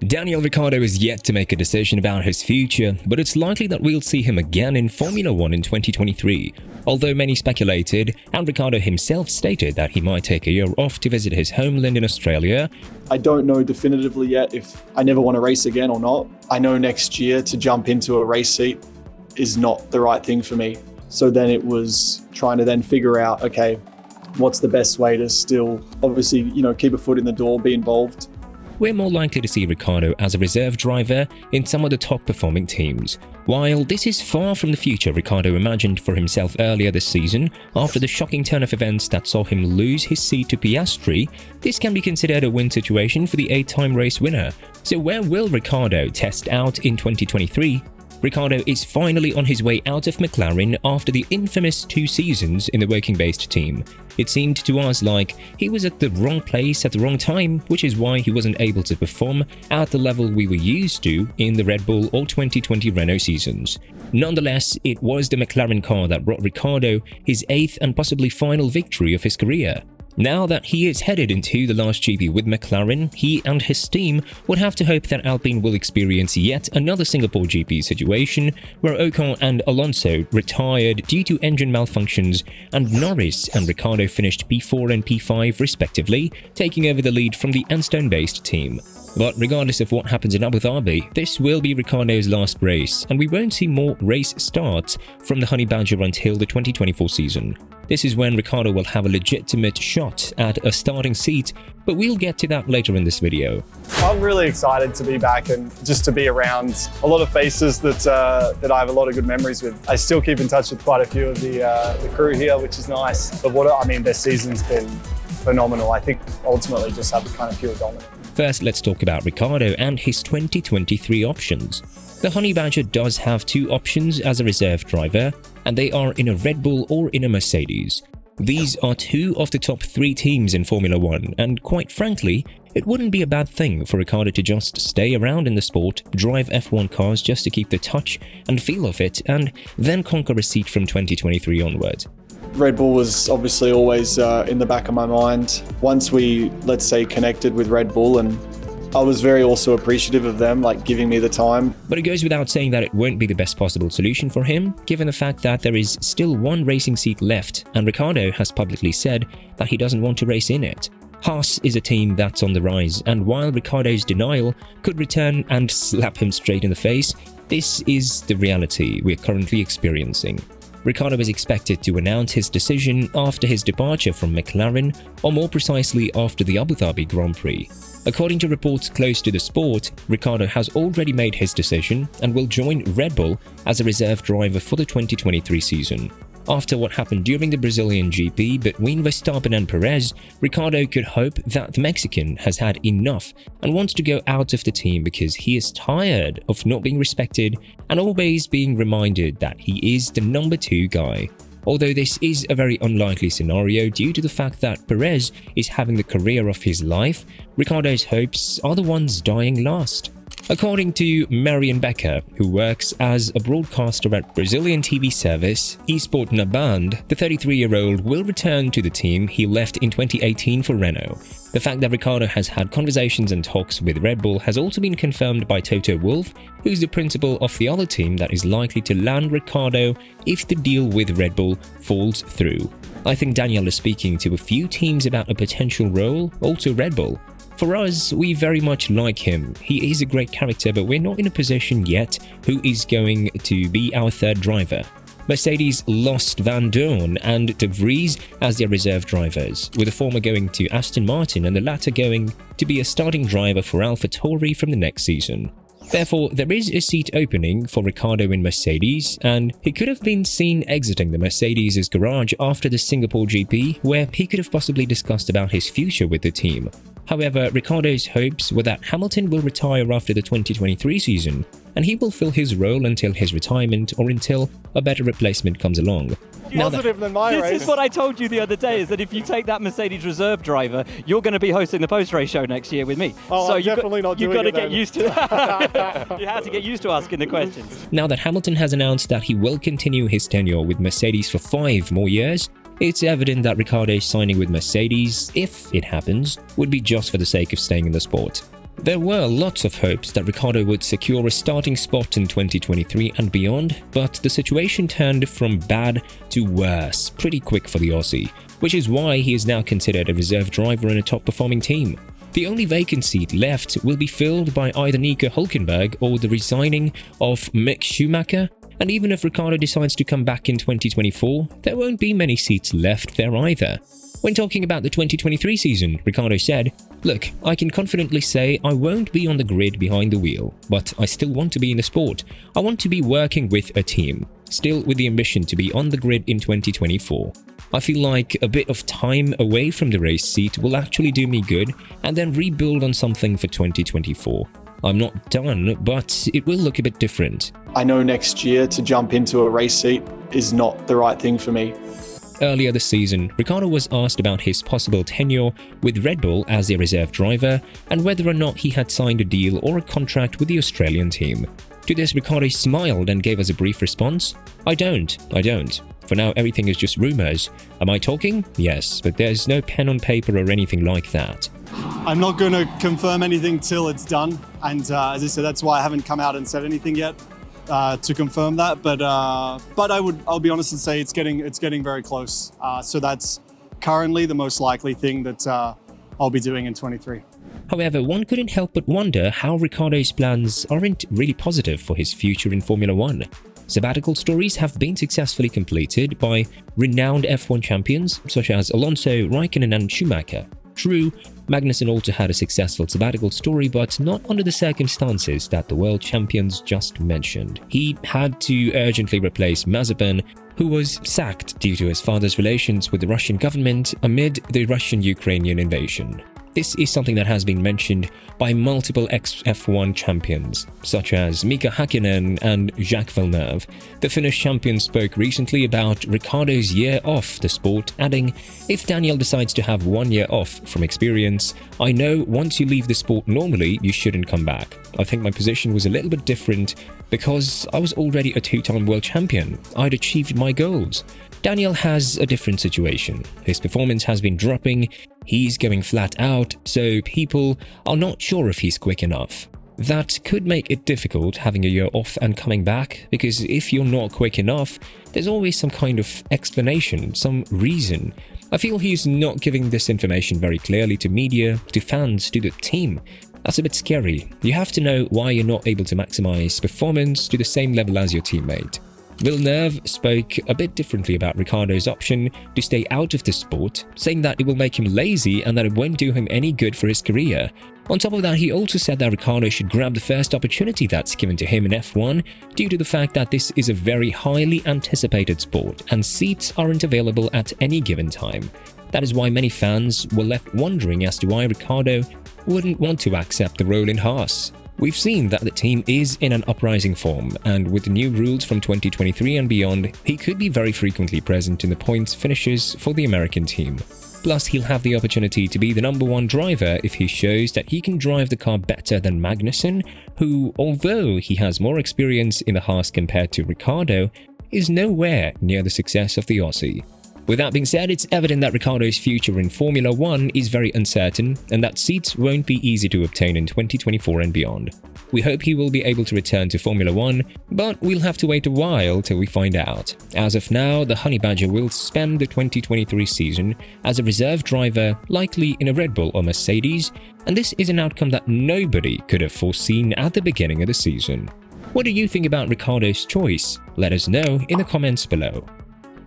Daniel Ricciardo is yet to make a decision about his future, but it's likely that we'll see him again in Formula 1 in 2023. Although many speculated, and Ricciardo himself stated that he might take a year off to visit his homeland in Australia. I don't know definitively yet if I never want to race again or not. I know next year to jump into a race seat is not the right thing for me. So then it was trying to then figure out, okay, what's the best way to still, obviously, keep a foot in the door, be involved. We're more likely to see Ricciardo as a reserve driver in some of the top-performing teams. While this is far from the future Ricciardo imagined for himself earlier this season, after the shocking turn of events that saw him lose his seat to Piastri, this can be considered a win situation for the 8-time race winner. So where will Ricciardo test out in 2023? Ricciardo is finally on his way out of McLaren after the infamous 2 seasons in the working-based team. It seemed to us like he was at the wrong place at the wrong time, which is why he wasn't able to perform at the level we were used to in the Red Bull or 2020 Renault seasons. Nonetheless, it was the McLaren car that brought Ricciardo his 8th and possibly final victory of his career. Now that he is headed into the last GP with McLaren, he and his team would have to hope that Alpine will experience yet another Singapore GP situation where Ocon and Alonso retired due to engine malfunctions, and Norris and Ricciardo finished P4 and P5 respectively, taking over the lead from the Enstone-based team. But regardless of what happens in Abu Dhabi, this will be Ricciardo's last race, and we won't see more race starts from the Honey Badger until the 2024 season. This is when Ricciardo will have a legitimate shot at a starting seat, but we'll get to that later in this video. I'm really excited to be back and just to be around a lot of faces that I have a lot of good memories with. I still keep in touch with quite a few of the crew here, which is nice. But their season's been phenomenal. I think ultimately just have to kind of feel dominant. First, let's talk about Ricciardo and his 2023 options. The Honey Badger does have 2 options as a reserve driver, and they are in a Red Bull or in a Mercedes. These are 2 of the top 3 teams in Formula 1, and quite frankly, it wouldn't be a bad thing for Ricciardo to just stay around in the sport, drive F1 cars just to keep the touch and feel of it, and then conquer a seat from 2023 onward. Red Bull was obviously always in the back of my mind. Once we, let's say, connected with Red Bull, and I was very also appreciative of them, giving me the time. But it goes without saying that it won't be the best possible solution for him, given the fact that there is still 1 racing seat left, and Ricciardo has publicly said that he doesn't want to race in it. Haas is a team that's on the rise, and while Ricciardo's denial could return and slap him straight in the face, this is the reality we're currently experiencing. Ricciardo is expected to announce his decision after his departure from McLaren, or more precisely after the Abu Dhabi Grand Prix. According to reports close to the sport, Ricciardo has already made his decision and will join Red Bull as a reserve driver for the 2023 season. After what happened during the Brazilian GP between Verstappen and Perez, Ricciardo could hope that the Mexican has had enough and wants to go out of the team because he is tired of not being respected and always being reminded that he is the number 2 guy. Although this is a very unlikely scenario due to the fact that Perez is having the career of his life, Ricciardo's hopes are the ones dying last. According to Marian Becker, who works as a broadcaster at Brazilian TV service Esport na Band, the 33-year-old will return to the team he left in 2018 for Renault. The fact that Ricciardo has had conversations and talks with Red Bull has also been confirmed by Toto Wolff, who's the principal of the other team that is likely to land Ricciardo if the deal with Red Bull falls through. I think Daniel is speaking to a few teams about a potential role, also Red Bull. For us, we very much like him. He is a great character, but we're not in a position yet who is going to be our 3rd driver. Mercedes lost Van Dorn and De Vries as their reserve drivers, with the former going to Aston Martin and the latter going to be a starting driver for AlphaTauri from the next season. Therefore, there is a seat opening for Ricciardo in Mercedes, and he could have been seen exiting the Mercedes' garage after the Singapore GP, where he could have possibly discussed about his future with the team. However, Ricciardo's hopes were that Hamilton will retire after the 2023 season, and he will fill his role until his retirement or until a better replacement comes along. Positive than my race. This is what I told you the other day, is that if you take that Mercedes reserve driver, you're going to be hosting the post-race show next year with me. Oh, so I'm definitely not doing it. You've got to get used to that. You have to get used to asking the questions. Now that Hamilton has announced that he will continue his tenure with Mercedes for 5 more years, it's evident that Ricciardo's signing with Mercedes, if it happens, would be just for the sake of staying in the sport. There were lots of hopes that Ricciardo would secure a starting spot in 2023 and beyond, but the situation turned from bad to worse pretty quick for the Aussie, which is why he is now considered a reserve driver in a top-performing team. The only vacant seat left will be filled by either Nico Hülkenberg or the resigning of Mick Schumacher, and even if Ricciardo decides to come back in 2024, there won't be many seats left there either. When talking about the 2023 season, Ricciardo said, "Look, I can confidently say I won't be on the grid behind the wheel, but I still want to be in the sport. I want to be working with a team, still with the ambition to be on the grid in 2024. I feel like a bit of time away from the race seat will actually do me good and then rebuild on something for 2024. I'm not done, but it will look a bit different." I know next year to jump into a race seat is not the right thing for me. Earlier this season, Ricciardo was asked about his possible tenure with Red Bull as a reserve driver and whether or not he had signed a deal or a contract with the Australian team. To this, Ricciardo smiled and gave us a brief response. I don't. For now, everything is just rumors. Am I talking? Yes, but there's no pen on paper or anything like that. I'm not going to confirm anything till it's done, and as I said, that's why I haven't come out and said anything yet to confirm that. But I'll be honest and say it's getting very close. So that's currently the most likely thing that I'll be doing in 23. However, one couldn't help but wonder how Ricciardo's plans aren't really positive for his future in Formula One. Sabbatical stories have been successfully completed by renowned F1 champions such as Alonso, Raikkonen and Schumacher. True, Magnussen also had a successful sabbatical story, but not under the circumstances that the world champions just mentioned. He had to urgently replace Mazepin, who was sacked due to his father's relations with the Russian government amid the Russian-Ukrainian invasion. This is something that has been mentioned by multiple ex-F1 champions, such as Mika Häkkinen and Jacques Villeneuve. The Finnish champion spoke recently about Ricciardo's year off the sport, adding, "If Daniel decides to have 1 year off from experience, I know once you leave the sport normally, you shouldn't come back. I think my position was a little bit different because I was already a 2-time world champion. I'd achieved my goals. Daniel has a different situation. His performance has been dropping, he's going flat out, so people are not sure if he's quick enough. That could make it difficult having a year off and coming back, because if you're not quick enough, there's always some kind of explanation, some reason. I feel he's not giving this information very clearly to media, to fans, to the team. That's a bit scary. You have to know why you're not able to maximize performance to the same level as your teammate." Villeneuve spoke a bit differently about Ricciardo's option to stay out of the sport, saying that it will make him lazy and that it won't do him any good for his career. On top of that, he also said that Ricciardo should grab the first opportunity that's given to him in F1 due to the fact that this is a very highly anticipated sport and seats aren't available at any given time. That is why many fans were left wondering as to why Ricciardo wouldn't want to accept the role in Haas. We've seen that the team is in an uprising form, and with the new rules from 2023 and beyond, he could be very frequently present in the points finishes for the American team. Plus, he'll have the opportunity to be the #1 driver if he shows that he can drive the car better than Magnussen, who, although he has more experience in the Haas compared to Ricciardo, is nowhere near the success of the Aussie. With that being said, it's evident that Ricciardo's future in Formula One is very uncertain and that seats won't be easy to obtain in 2024 and beyond. We hope he will be able to return to Formula One, but we'll have to wait a while till we find out. As of now, the Honey Badger will spend the 2023 season as a reserve driver, likely in a Red Bull or Mercedes, and this is an outcome that nobody could have foreseen at the beginning of the season. What do you think about Ricciardo's choice? Let us know in the comments below.